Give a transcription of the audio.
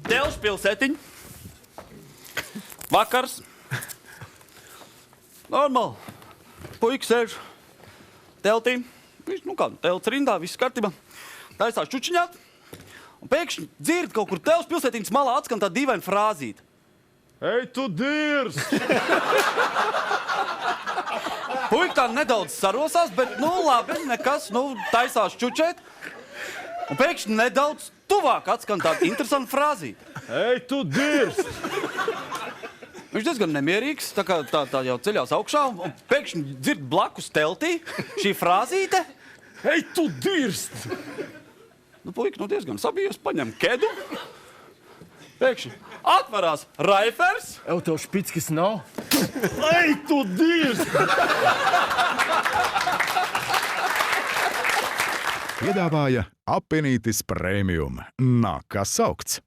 Telšu pilsētiņa. Vakars. Normāli. Puika sēž teltī. Viņš, telts rindā, viss kārtībā. Taisās čučiņāt. Un pēkšņi dzird kaut kur telšu pilsētiņas malā atskan tā dīvaina frāzīte. Ei, tu dirs! Puika tā nedaudz sarosās, bet, labi, nekas, taisās čučēt. Un pēkšņi nedaudz tuvāk atskan tāda interesanta frāzīte. Ei, tu dirs! Viņš diezgan nemierīgs, tā kā tā jau ceļās augšā, un pēkšņi dzird blakus teltī šī frāzīte. Ei, tu dirst! Puika diezgan sabijies, paņem kedu. Pēkšņi atverās raifers. Ev, tev špickis nav? Ei, tu dirst! Piedāvāja Appenītis Premium. Nāk kā saukts.